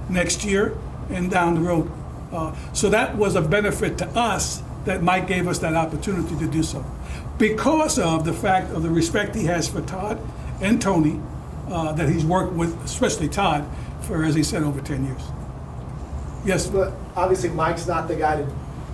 next year and down the road. So that was a benefit to us that Mike gave us that opportunity to do so, because of the fact of the respect he has for Todd and Tony, that he's worked with, especially Todd, for, as he said, over 10 years. Yes? But obviously Mike's not the guy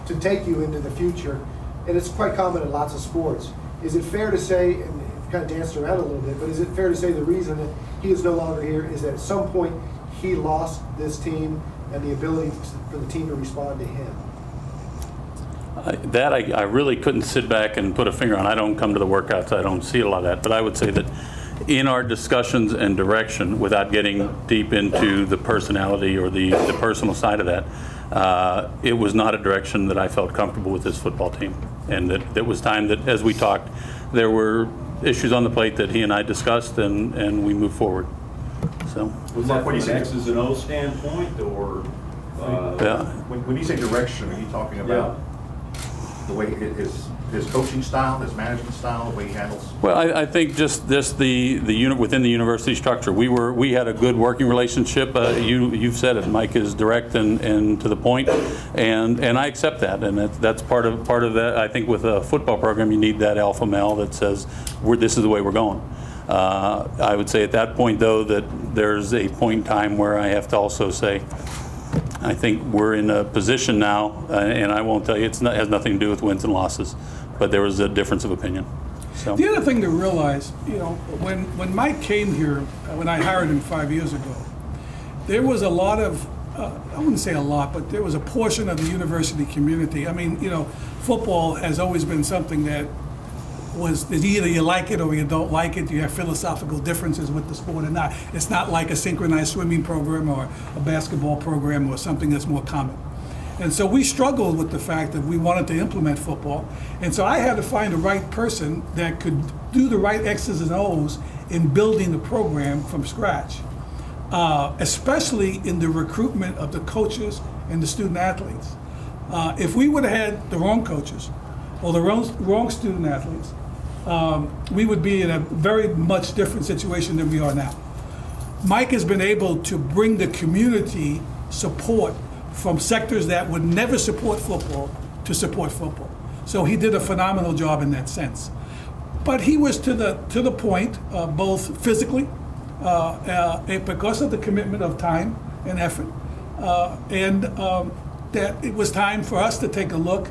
to take you into the future, and it's quite common in lots of sports. Is it fair to say, and you've kind of danced around a little bit, but is it fair to say the reason that he is no longer here is that at some point he lost this team and the ability for the team to respond to him? I really couldn't sit back and put a finger on. I don't come to the workouts. I don't see a lot of that. But I would say that in our discussions and direction, without getting deep into the personality or the personal side of that, it was not a direction that I felt comfortable with this football team. And that it was time that, as we talked, there were issues on the plate that he and I discussed, and we moved forward. So was that from an X's and O's standpoint, or yeah. When you say direction, are you talking about the way his coaching style, his management style, the way he handles? Well, I think just the unit within the university structure. We had a good working relationship. You've said it. Mike is direct and to the point, and I accept that, and that's part of that. I think with a football program, you need that alpha male that says this is the way we're going. I would say at that point, though, that there's a point in time where I have to also say, I think we're in a position now, and I won't tell you, has nothing to do with wins and losses, but there was a difference of opinion. So. The other thing to realize, when Mike came here, when I hired him 5 years ago, there was a lot of, I wouldn't say a lot, but there was a portion of the university community. I mean, football has always been something that was either you like it or you don't like it. You have philosophical differences with the sport or not. It's not like a synchronized swimming program or a basketball program or something that's more common. And so we struggled with the fact that we wanted to implement football. And so I had to find the right person that could do the right X's and O's in building the program from scratch, especially in the recruitment of the coaches and the student athletes. If we would have had the wrong coaches or the wrong student athletes, we would be in a very much different situation than we are now. Mike has been able to bring the community support from sectors that would never support football to support football. So he did a phenomenal job in that sense. But he was to the point, both physically, because of the commitment of time and effort, and that it was time for us to take a look.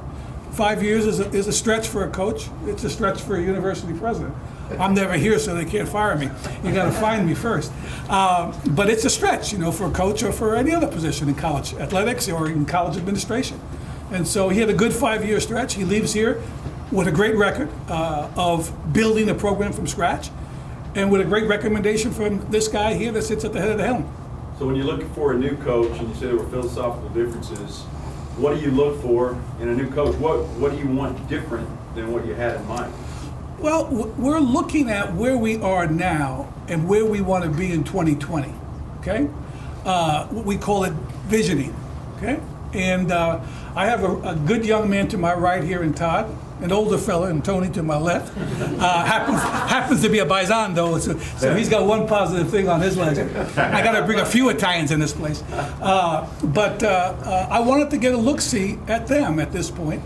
5 years is a stretch for a coach. It's a stretch for a university president. I'm never here, so they can't fire me. You got to find me first. But it's a stretch, for a coach or for any other position in college athletics or in college administration. And so he had a good 5-year stretch. He leaves here with a great record of building a program from scratch, and with a great recommendation from this guy here that sits at the head of the helm. So when you're looking for a new coach, and you say there were philosophical differences, what do you look for in a new coach? What do you want different than what you had in mind? Well, we're looking at where we are now and where we want to be in 2020, okay? We call it visioning, okay? And I have a good young man to my right here in Todd, an older fella, and Tony to my left. Happens to be a Baisan, though, so he's got one positive thing on his ledger. I got to bring a few Italians in this place. But I wanted to get a look-see at them at this point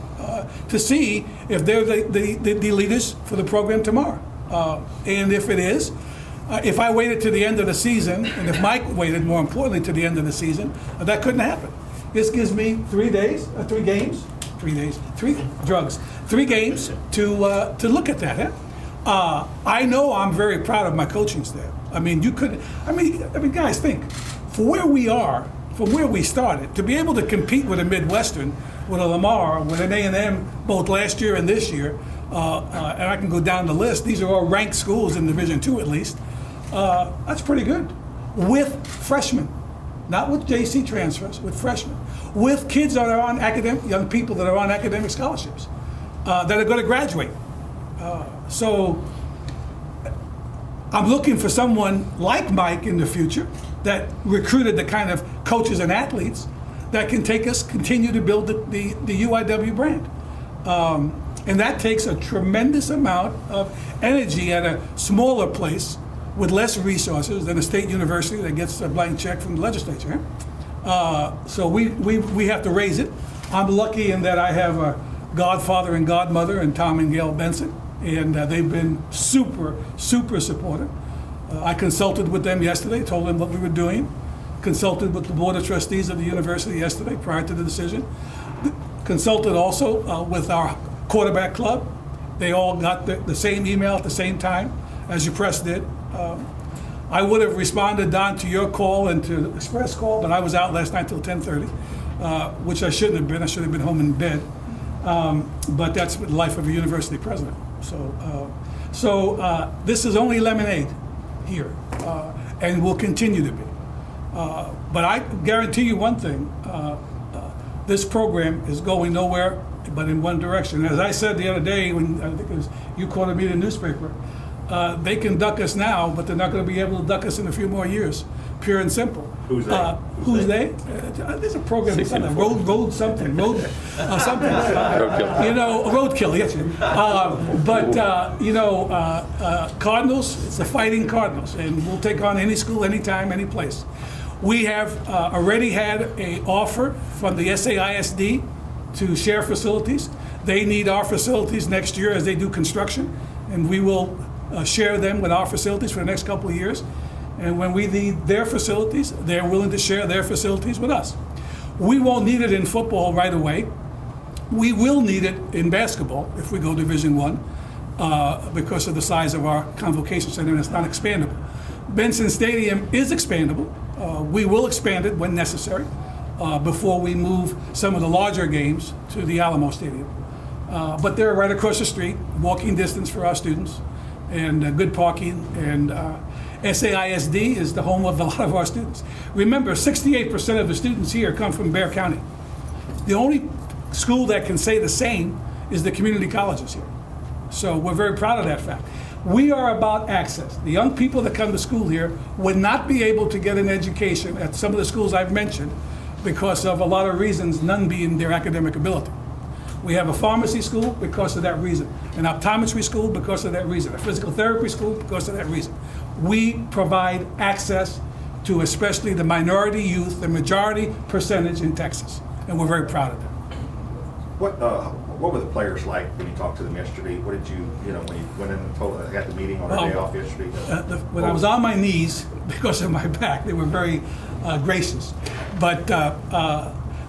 to see if they're the leaders for the program tomorrow. And if it is, if I waited to the end of the season, and if Mike waited, more importantly, to the end of the season, that couldn't happen. This gives me 3 games to look at that. I know I'm very proud of my coaching staff. I mean, guys, think, for where we are, from where we started, to be able to compete with a Midwestern, with a Lamar, with an A&M, both last year and this year, and I can go down the list. These are all ranked schools in Division II at least. That's pretty good. With freshmen, not with JC transfers, with freshmen, with kids that are on young people that are on academic scholarships, that are going to graduate. So I'm looking for someone like Mike in the future that recruited the kind of coaches and athletes that can continue to build the UIW brand. And that takes a tremendous amount of energy at a smaller place with less resources than a state university that gets a blank check from the legislature. So we have to raise it. I'm lucky in that I have a godfather and godmother and Tom and Gail Benson, and they've been super supportive. I consulted with them yesterday, told them what we were doing, consulted with the Board of Trustees of the university yesterday prior to the decision, consulted also with our quarterback club. They all got the same email at the same time as your press did. I would have responded, Don, to your call and to the Express call, but I was out last night till 10:30, which I shouldn't have been. I should have been home in bed. But that's the life of a university president. So this is only lemonade here, and will continue to be. But I guarantee you one thing, this program is going nowhere but in one direction. As I said the other day, when I think it was you quoted me in the newspaper, they can duck us now, but they're not going to be able to duck us in a few more years, pure and simple. Who's they? Who's they? There's a program, something, road something, something. Roadkill. You know, roadkill, yes. Cardinals, it's the Fighting Cardinals, and we'll take on any school, anytime, any place. We have already had an offer from the SAISD to share facilities. They need our facilities next year as they do construction, and we will share them with our facilities for the next couple of years. And when we need their facilities, they're willing to share their facilities with us. We won't need it in football right away. We will need it in basketball if we go Division I because of the size of our convocation center, and it's not expandable. Benson Stadium is expandable. We will expand it when necessary before we move some of the larger games to the Alamo Stadium. But they're right across the street, walking distance for our students, and good parking, and SAISD is the home of a lot of our students. Remember, 68% of the students here come from Bexar County. The only school that can say the same is the community colleges here. So we're very proud of that fact. We are about access. The young people that come to school here would not be able to get an education at some of the schools I've mentioned because of a lot of reasons, none being their academic ability. We have a pharmacy school because of that reason, an optometry school because of that reason, a physical therapy school because of that reason. We provide access to especially the minority youth, the majority percentage in Texas, and we're very proud of that. What were the players like when you talked to them yesterday? What did when you went in and told them, had the meeting on their day off yesterday? When I was on my knees because of my back, they were very gracious, but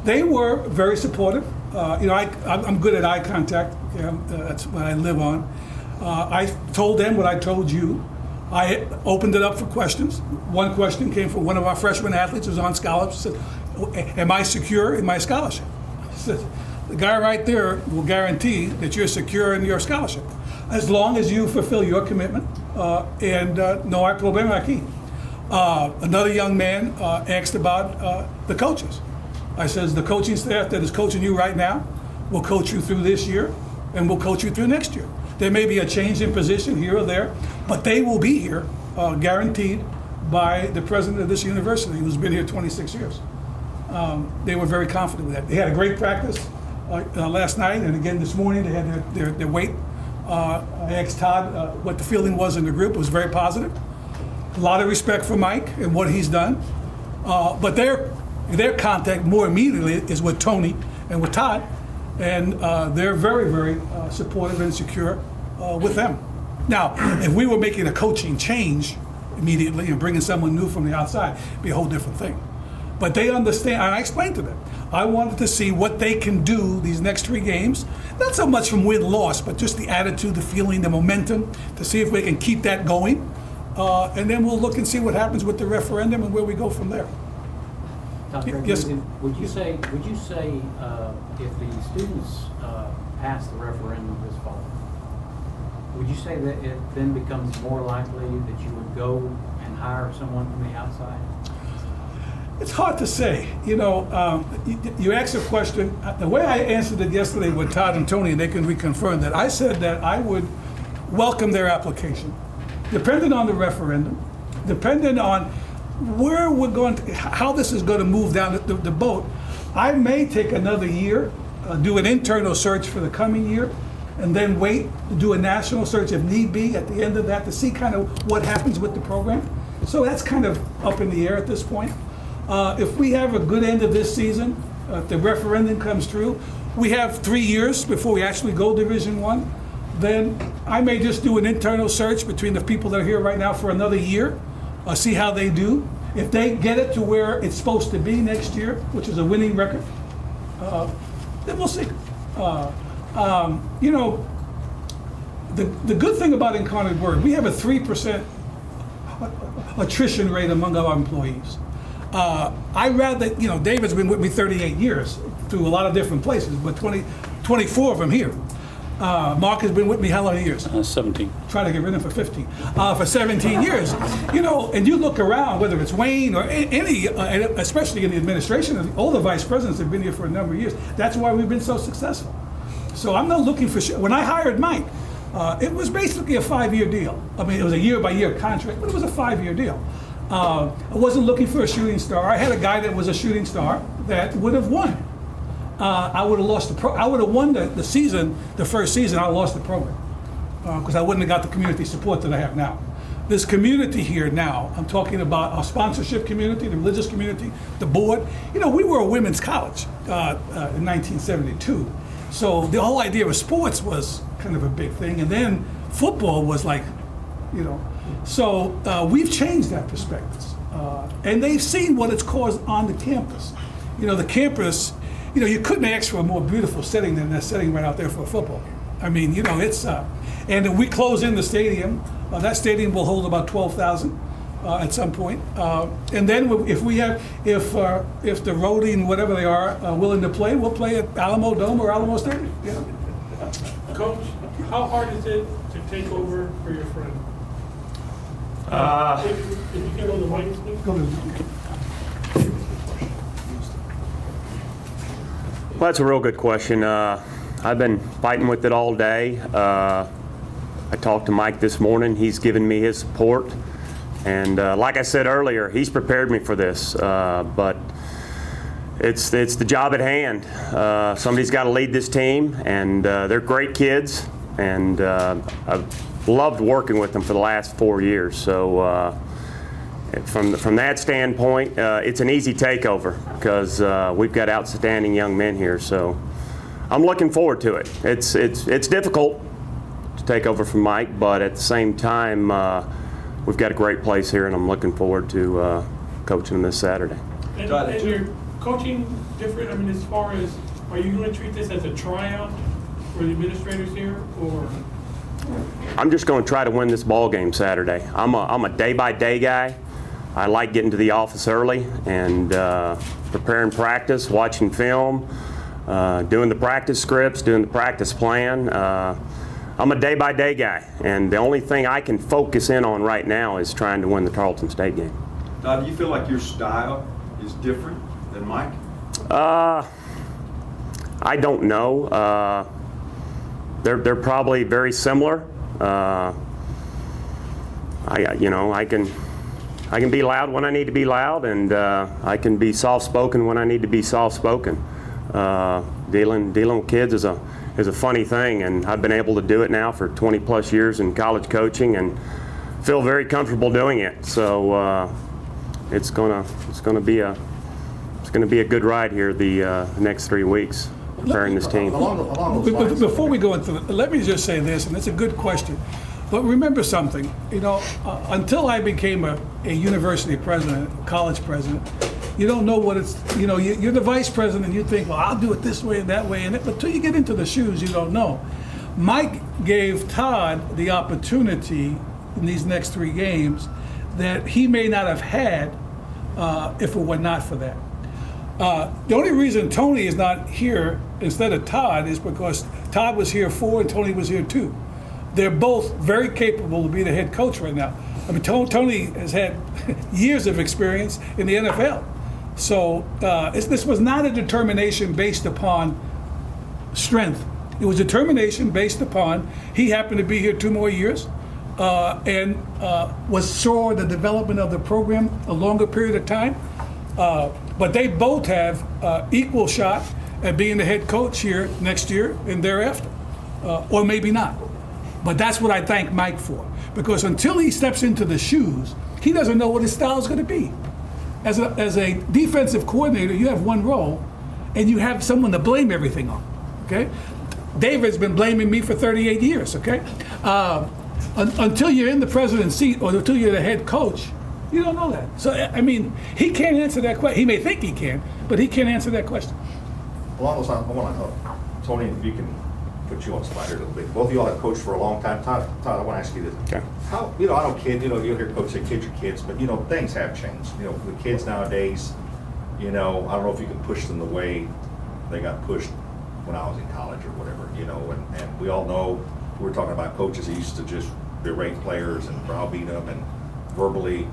they were very supportive. I'm good at eye contact. That's what I live on. I told them what I told you. I opened it up for questions. One question came from one of our freshman athletes who's on scholarship. Said, am I secure in my scholarship? I said, the guy right there will guarantee that you're secure in your scholarship as long as you fulfill your commitment and no hay problema aquí. Another young man asked about the coaches. I says, the coaching staff that is coaching you right now will coach you through this year and will coach you through next year. There may be a change in position here or there, but they will be here, guaranteed by the president of this university, who's been here 26 years. They were very confident with that. They had a great practice last night, and again this morning they had their weight. I asked Todd what the feeling was in the group. It was very positive. A lot of respect for Mike and what he's done. But their contact more immediately is with Tony and with Todd, and they're very supportive and secure with them. Now, if we were making a coaching change immediately and bringing someone new from the outside, it'd be a whole different thing. But they understand, and I explained to them, I wanted to see what they can do these next 3 games, not so much from win-loss, but just the attitude, the feeling, the momentum, to see if we can keep that going. And then we'll look and see what happens with the referendum and where we go from there. Yes. Would you say if the students pass the referendum this fall, would you say that it then becomes more likely that you would go and hire someone from the outside? It's hard to say. You asked a question. The way I answered it yesterday with Todd and Tony, and they can reconfirm that, I said that I would welcome their application, depending on the referendum, depending on where we're going to, how this is going to move down the boat. I may take another year, do an internal search for the coming year, and then wait to do a national search if need be at the end of that to see kind of what happens with the program. So that's kind of up in the air at this point. If we have a good end of this season, if the referendum comes through, we have 3 years before we actually go Division I, then I may just do an internal search between the people that are here right now for another year, see how they do. If they get it to where it's supposed to be next year, which is a winning record, then we'll see. You know, the good thing about Incarnate Word, we have a 3% attrition rate among our employees. I rather, you know, David's been with me 38 years through a lot of different places, but 24 of them here. Mark has been with me how many years? 17. Try to get rid of him for 15. For 17 years. You know, and you look around, whether it's Wayne or any, especially in the administration, all the vice presidents have been here for a number of years. That's why we've been so successful. So I'm not looking for, when I hired Mike, it was basically a 5-year deal. I mean, it was a year-by-year contract, but it was a 5-year deal. I wasn't looking for a shooting star. I had a guy that was a shooting star that would have won. I would have lost I would have won the season, the first season. I lost the program because I wouldn't have got the community support that I have now. This community here now, I'm talking about our sponsorship community, the religious community, the board. You know, we were a women's college in 1972, so the whole idea of sports was kind of a big thing, and then football was like, you know. So we've changed that perspective, and they've seen what it's caused on the campus. You know, the campus. You know, you couldn't ask for a more beautiful setting than that setting right out there for a football game. I mean, you know, it's, and if we close in the stadium, that stadium will hold about 12,000 at some point. And then if we have, if the roadie and whatever they are willing to play, we'll play at Alamo Dome or Alamo Stadium. Yeah. Coach, how hard is it to take over for your friend? If you can go to the mic, please. Go to the- Well, that's a real good question. I've been fighting with it all day. I talked to Mike this morning. He's given me his support. And like I said earlier, he's prepared me for this. But it's the job at hand. Somebody's got to lead this team, and they're great kids. And I've loved working with them for the last 4 years. So from that standpoint, it's an easy takeover because we've got outstanding young men here. So I'm looking forward to it. It's difficult to take over from Mike, but at the same time, we've got a great place here, and I'm looking forward to coaching them this Saturday. And your coaching different? I mean, as far as, are you going to treat this as a tryout for the administrators here, or? I'm just going to try to win this ball game Saturday. I'm a day-by-day guy. I like getting to the office early and preparing practice, watching film, doing the practice scripts, doing the practice plan. I'm a day-by-day guy, and the only thing I can focus in on right now is trying to win the Tarleton State game. Todd, do you feel like your style is different than Mike? I don't know. They're probably very similar. I can be loud when I need to be loud, and I can be soft-spoken when I need to be soft-spoken. Dealing with kids is a funny thing, and I've been able to do it now for 20+ years in college coaching, and feel very comfortable doing it. So it's gonna be a good ride here the next 3 weeks preparing this team. Along those lines. Before we go into it, let me just say this, and it's a good question. But remember something, you know, until I became a university president, college president, you don't know what it's, you know, you're the vice president and you think, well, I'll do it this way and that way, but until you get into the shoes, you don't know. Mike gave Todd the opportunity in these next 3 games that he may not have had if it were not for that. The only reason Tony is not here instead of Todd is because Todd was here 4 and Tony was here 2. They're both very capable to be the head coach right now. I mean, Tony has had years of experience in the NFL. So this was not a determination based upon strength. It was determination based upon he happened to be here 2 more years and saw the development of the program a longer period of time. But they both have equal shot at being the head coach here next year and thereafter, or maybe not. But that's what I thank Mike for, because until he steps into the shoes, he doesn't know what his style is going to be. as a defensive coordinator, you have one role, and you have someone to blame everything on. Okay, David's been blaming me for 38 years. Okay, until you're in the president's seat or until you're the head coach, you don't know that. So I mean, he can't answer that question. He may think he can, but he can't answer that question. Along those lines, I want to, Tony, if you can put you on the spot here a little bit. Both of y'all have coached for a long time. Todd, I want to ask you this. Okay. How, I don't kid, you'll hear coach say kids are kids, but, things have changed. The kids nowadays, I don't know if you can push them the way they got pushed when I was in college or whatever, and we all know, we're talking about coaches that used to just berate players and browbeat them and verbally,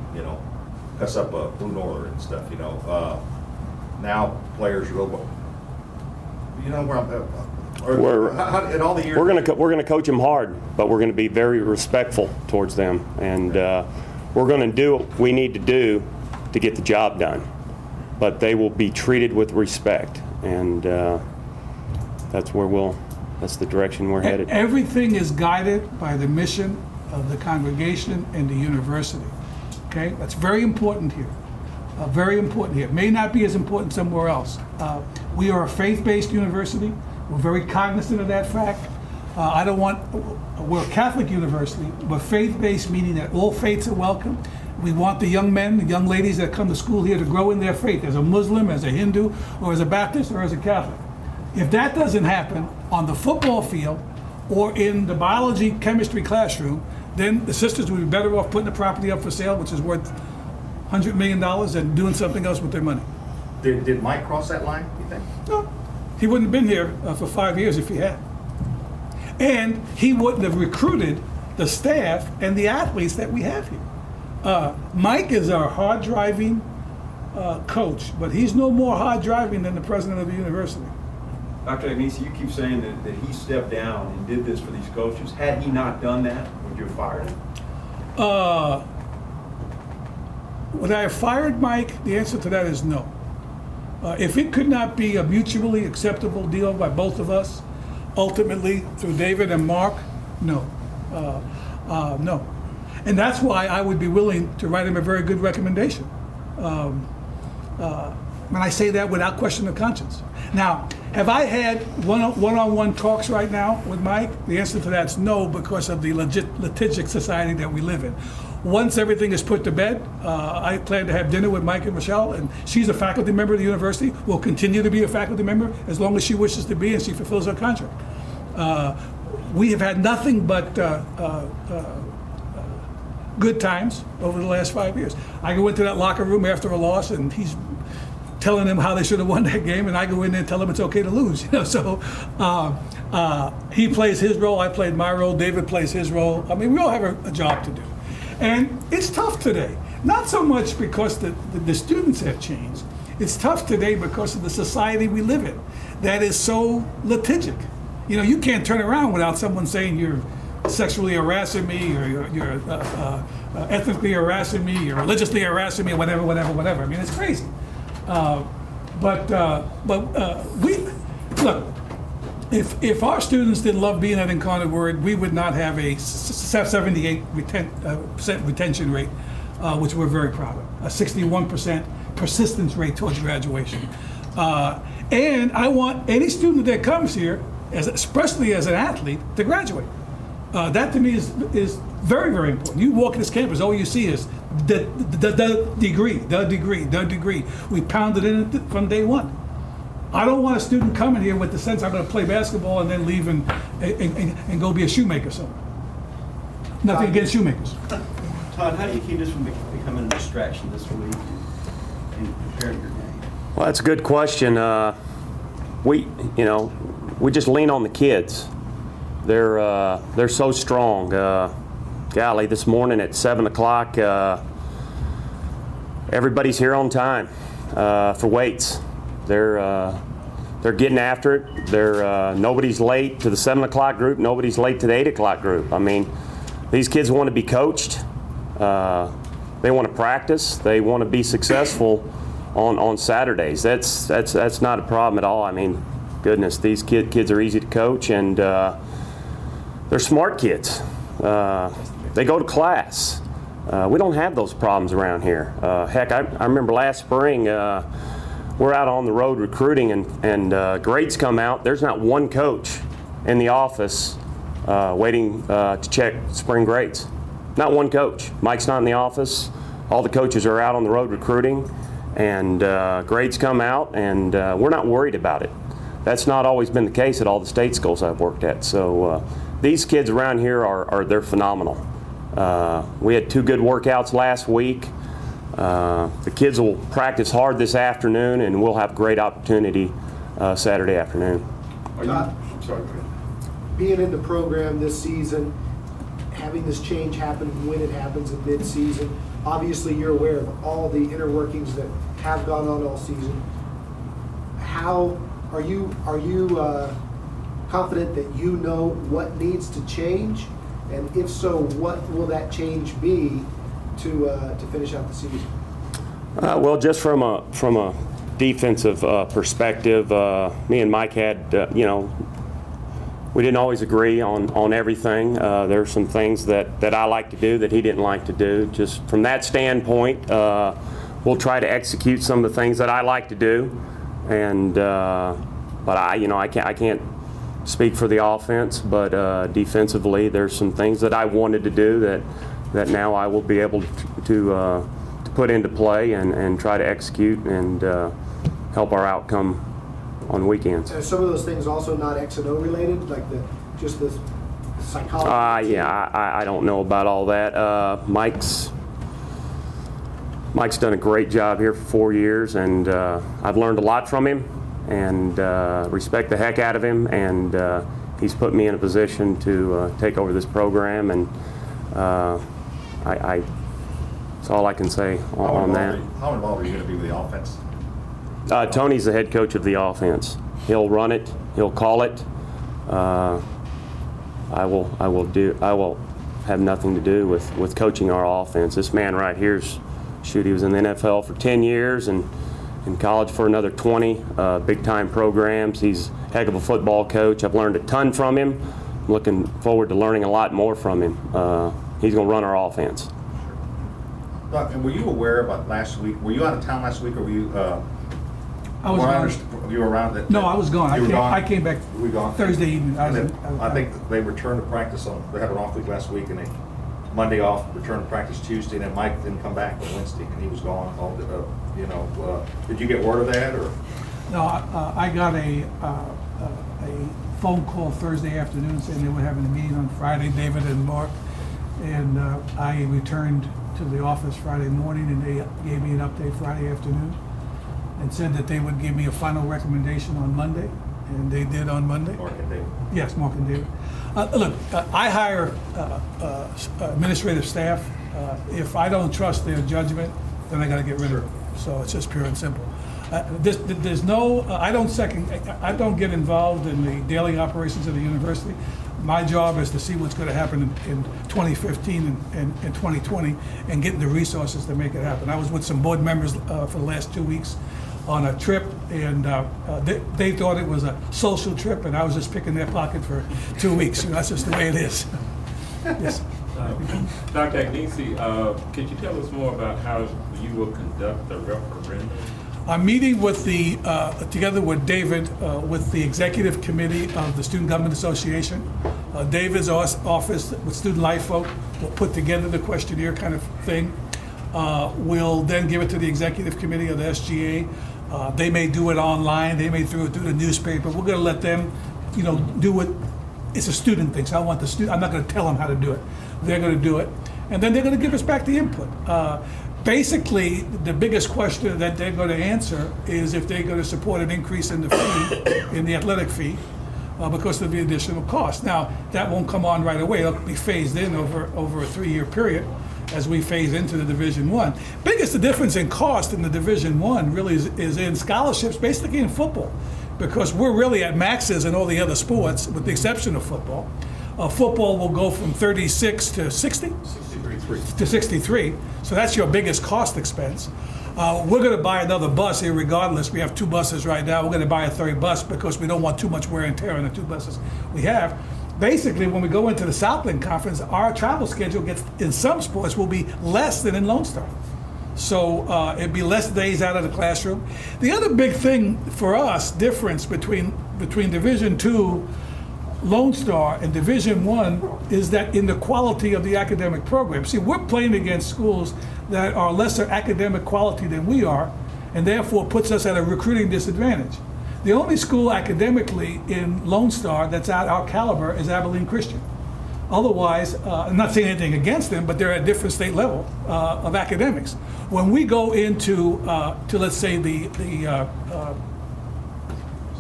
cuss up a Blue Norther and stuff, now players are where I'm in all the years. We're going to coach them hard, but we're going to be very respectful towards them, and we're going to do what we need to do to get the job done. But they will be treated with respect, and that's the direction we're headed. Everything is guided by the mission of the congregation and the university. Okay, that's very important here. Very important here. It may not be as important somewhere else. We are a faith-based university. We're very cognizant of that fact. We're a Catholic university, but faith-based, meaning that all faiths are welcome. We want the young men, the young ladies that come to school here to grow in their faith as a Muslim, as a Hindu, or as a Baptist, or as a Catholic. If that doesn't happen on the football field or in the biology, chemistry classroom, then the sisters would be better off putting the property up for sale, which is worth $100 million, and doing something else with their money. Did Mike cross that line, you think? No. He wouldn't have been here for 5 years if he had. And he wouldn't have recruited the staff and the athletes that we have here. Mike is our hard-driving coach, but he's no more hard-driving than the president of the university. Dr. Agnese, you keep saying that he stepped down and did this for these coaches. Had he not done that, would you have fired him? Would I have fired Mike? The answer to that is no. If it could not be a mutually acceptable deal by both of us, ultimately through David and Mark, no. No. And that's why I would be willing to write him a very good recommendation. And I say that without question of conscience. Now, have I had one-on-one talks right now with Mike? The answer to that is no, because of the litigious society that we live in. Once everything is put to bed, I plan to have dinner with Mike and Michelle, and she's a faculty member of the university, will continue to be a faculty member as long as she wishes to be and she fulfills her contract. We have had nothing but good times over the last 5 years. I go into that locker room after a loss, and he's telling them how they should have won that game, and I go in there and tell them it's okay to lose. So he plays his role, I played my role, David plays his role. I mean, we all have a job to do. And it's tough today, not so much because the students have changed. It's tough today because of the society we live in that is so litigic. You can't turn around without someone saying you're sexually harassing me, or you're ethnically harassing me, you're religiously harassing me, or whatever. I mean, it's crazy. But we look. If our students didn't love being at Incarnate Word, we would not have a 78% retention rate, which we're very proud of. A 61% persistence rate towards graduation. And I want any student that comes here, especially as an athlete, to graduate. That to me is very, very important. You walk in this campus, all you see is the degree. We pounded in it from day one. I don't want a student coming here with the sense I'm going to play basketball and then leave and go be a shoemaker somewhere. Nothing against shoemakers. Todd, how do you keep this from becoming a distraction this week in preparing your game? Well, that's a good question. We just lean on the kids. They're so strong. Golly, this morning at 7 o'clock, everybody's here on time for weights. They're getting after it. Nobody's late to the 7 o'clock group. Nobody's late to the 8 o'clock group. I mean, these kids want to be coached. They want to practice. They want to be successful on Saturdays. That's not a problem at all. I mean, goodness, these kids are easy to coach, and they're smart kids. They go to class. We don't have those problems around here. Heck, I remember last spring, we're out on the road recruiting, and grades come out. There's not one coach in the office waiting to check spring grades. Not one coach. Mike's not in the office. All the coaches are out on the road recruiting, and grades come out, and we're not worried about it. That's not always been the case at all the state schools I've worked at. So these kids around here they're phenomenal. We had 2 good workouts last week. The kids will practice hard this afternoon, and we'll have great opportunity Saturday afternoon. Todd, I'm sorry, go ahead. being in the program this season, having this change happen when it happens in mid-season, obviously you're aware of all the inner workings that have gone on all season. How are you confident that you know what needs to change? And if so, what will that change be to finish out the season? Well, just from a defensive perspective, me and Mike had, we didn't always agree on everything. There are some things that I like to do that he didn't like to do. Just from that standpoint, we'll try to execute some of the things that I like to do. And but I can't speak for the offense, but defensively, there's some things that I wanted to do that now I will be able to put into play and try to execute and help our outcome on weekends. Are some of those things also not X and O related, like just the psychology? Yeah, I don't know about all that. Mike's done a great job here for 4 years, and I've learned a lot from him, and respect the heck out of him, and he's put me in a position to take over this program, and that's all I can say on that. How involved are you going to be with the offense? Tony's the head coach of the offense. He'll run it. He'll call it. I will have nothing to do with coaching our offense. This man right here's, he was in the NFL for 10 years and in college for another 20, big-time programs. He's a heck of a football coach. I've learned a ton from him. I'm looking forward to learning a lot more from him. He's going to run our offense. And were you aware about last week? Were you out of town last week, or were you? I was gone. You were around that? No, I was gone. You were gone? I came back Were you gone? Thursday evening. I think they returned to practice they had an off week last week, and they Monday off, returned to practice Tuesday, and then Mike didn't come back on Wednesday, and he was gone. Did you get word of that, or? No, I got a phone call Thursday afternoon saying they were having a meeting on Friday, David and Mark, and I returned to the office Friday morning, and they gave me an update Friday afternoon and said that they would give me a final recommendation on Monday, and they did on Monday. Mark and David. Yes, Mark and David. Look, I hire administrative staff. If I don't trust their judgment, then I got to get rid of them. So it's just pure and simple. There's no. I don't get involved in the daily operations of the university. My job is to see what's going to happen in 2015 and 2020 and get the resources to make it happen. I was with some board members for the last 2 weeks on a trip, and they thought it was a social trip, and I was just picking their pocket for 2 weeks. That's just the way it is. Yes. Dr. Agnese, could you tell us more about how you will conduct the referendum? I'm meeting with together with David, with the executive committee of the Student Government Association. David's office with Student Life folk will put together the questionnaire kind of thing. We'll then give it to the executive committee of the SGA. They may do it online. They may do it through the newspaper. We're going to let them, do it. It's a student thing, so I want the student. I'm not going to tell them how to do it. They're going to do it, and then they're going to give us back the input. Basically, the biggest question that they're going to answer is if they're going to support an increase in the fee, in the athletic fee, because of the additional cost. Now, that won't come on right away. It'll be phased in over a 3-year period as we phase into the Division I. Biggest difference in cost in the Division I really is in scholarships, basically in football, because we're really at maxes in all the other sports, with the exception of football. Football will go from 36 to 60? 63. To 63. So that's your biggest cost expense. We're going to buy another bus here regardless. We have 2 buses right now. We're going to buy a 3rd bus because we don't want too much wear and tear on the 2 buses we have. Basically, when we go into the Southland Conference, our travel schedule gets, in some sports, will be less than in Lone Star. So it'd be less days out of the classroom. The other big thing for us, difference between Division II, Lone Star, and Division I is that in the quality of the academic program. See, we're playing against schools that are lesser academic quality than we are, and therefore puts us at a recruiting disadvantage. The only school academically in Lone Star that's at our caliber is Abilene Christian. Otherwise, I'm not saying anything against them, but they're at a different state level of academics. When we go into, to let's say the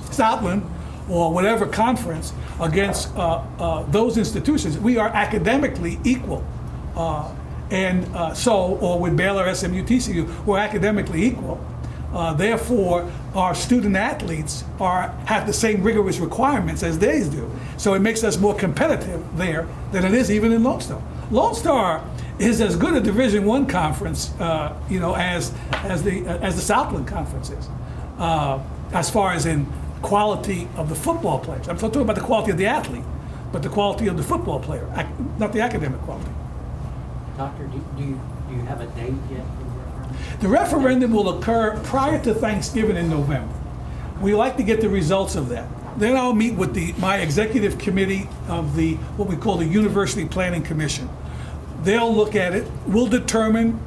Southland or whatever conference against those institutions, we are academically equal. Or with Baylor, SMU, TCU, we're academically equal. Therefore, our student athletes have the same rigorous requirements as they do. So it makes us more competitive there than it is even in Lone Star. Lone Star is as good a Division I conference, as the Southland Conference is, as far as in quality of the football players. I'm not talking about the quality of the athlete, but the quality of the football player, not the academic quality. Doctor, do you have a date yet? The referendum will occur prior to Thanksgiving in November. We like to get the results of that. Then I'll meet with my executive committee of what we call the University Planning Commission. They'll look at it. We'll determine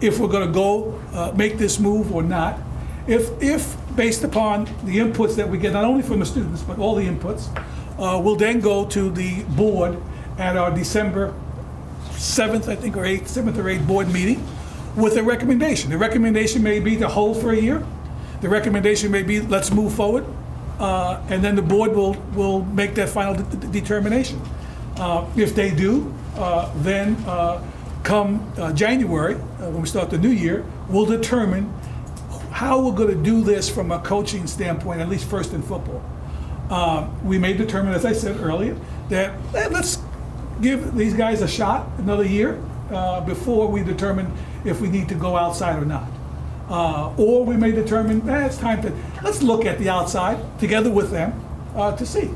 if we're going to go make this move or not. If based upon the inputs that we get, not only from the students, but all the inputs, we'll then go to the board at our December 7th, I think, or 8th, 7th or 8th board meeting with a recommendation. The recommendation may be to hold for a year. The recommendation may be let's move forward, and then the board will make that final determination. If they do, then come January, when we start the new year, we'll determine how we're going to do this from a coaching standpoint, at least first in football. We may determine, as I said earlier, that let's give these guys a shot another year before we determine if we need to go outside or not. Or we may determine it's time let's look at the outside together with them to see.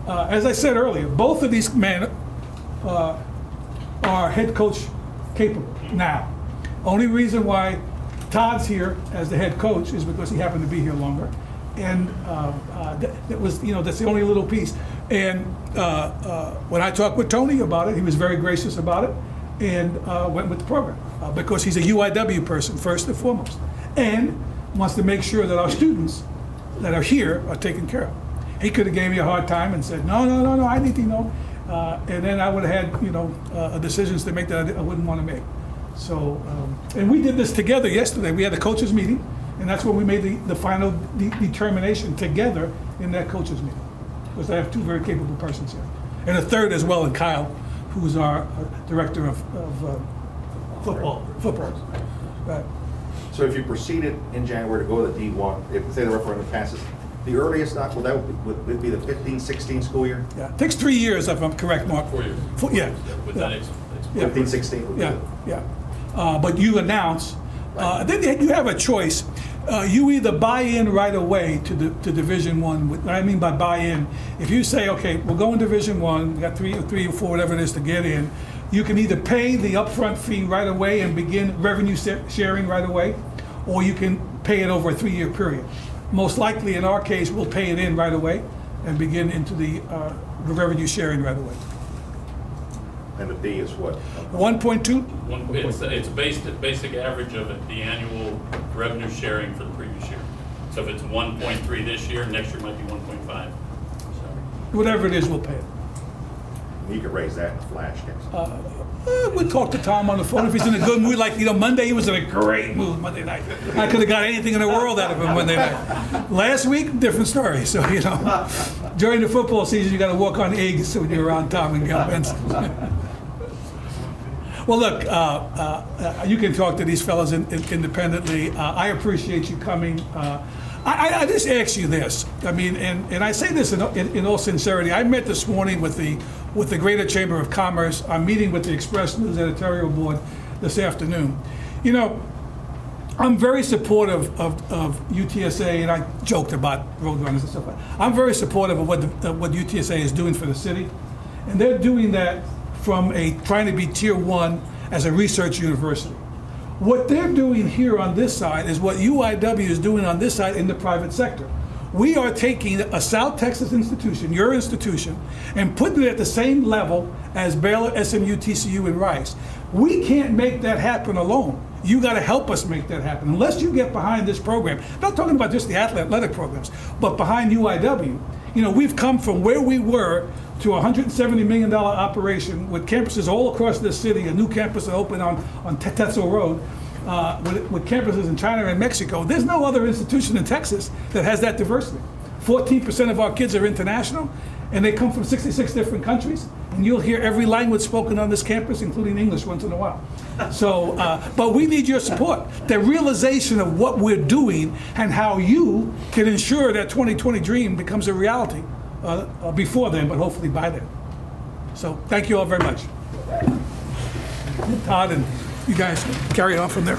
As I said earlier, both of these men are head coach capable now. Only reason why Todd's here as the head coach is because he happened to be here longer, and that was, that's the only little piece. And when I talked with Tony about it, he was very gracious about it, and went with the program because he's a UIW person first and foremost, and wants to make sure that our students that are here are taken care of. He could have gave me a hard time and said, no, I need to know, and then I would have had decisions to make that I wouldn't want to make. So, and we did this together yesterday. We had a coaches meeting, and that's when we made the final determination together in that coaches meeting. Because I have two very capable persons here, and a third as well, and Kyle, who's our director of football. Right. So if you proceeded in January to go to the D1, if say the referendum passes, the earliest would be the 15-16 school year? Yeah, it takes 3 years if I'm correct, Mark. 4 years. Yeah. With that 15-16? Yeah. But you announce, then you have a choice. You either buy in right away to Division I. What I mean by buy in, if you say, okay, we're going Division I, we got three or four, whatever it is to get in, you can either pay the upfront fee right away and begin revenue sharing right away, or you can pay it over a 3-year period. Most likely, in our case, we'll pay it in right away and begin into the revenue sharing right away. And the B is what? 1.2? It's basic average of the annual revenue sharing for the previous year. So if it's 1.3 this year, next year might be 1.5. Whatever it is, we'll pay it. You could raise that in a flash, guys. We'll talk to Tom on the phone if he's in a good mood. Like, Monday he was in a great mood Monday night. I could have got anything in the world out of him Monday night. Last week, different story. So, during the football season, you got to walk on eggs when you're around Tom and Gil Benson. Well, look, you can talk to these fellows independently. I appreciate you coming. I just ask you this. I mean, and I say this in all sincerity. I met this morning with the Greater Chamber of Commerce. I'm meeting with the Express News editorial board this afternoon. I'm very supportive of UTSA, and I joked about roadrunners and stuff. I'm very supportive of what UTSA is doing for the city, and they're doing that from trying to be tier 1 as a research university. What they're doing here on this side is what UIW is doing on this side in the private sector. We are taking a South Texas institution, your institution, and putting it at the same level as Baylor, SMU, TCU, and Rice. We can't make that happen alone. You got to help us make that happen. Unless you get behind this program, I'm not talking about just the athletic programs, but behind UIW. You know, we've come from where we were to a $170 million operation with campuses all across the city, a new campus that opened on Tetzel Road, with campuses in China and Mexico. There's no other institution in Texas that has that diversity. 14% of our kids are international, and they come from 66 different countries, and you'll hear every language spoken on this campus, including English once in a while. So, but we need your support, the realization of what we're doing and how you can ensure that 2020 dream becomes a reality before then, but hopefully by then. So thank you all very much. Todd, and you guys carry on from there.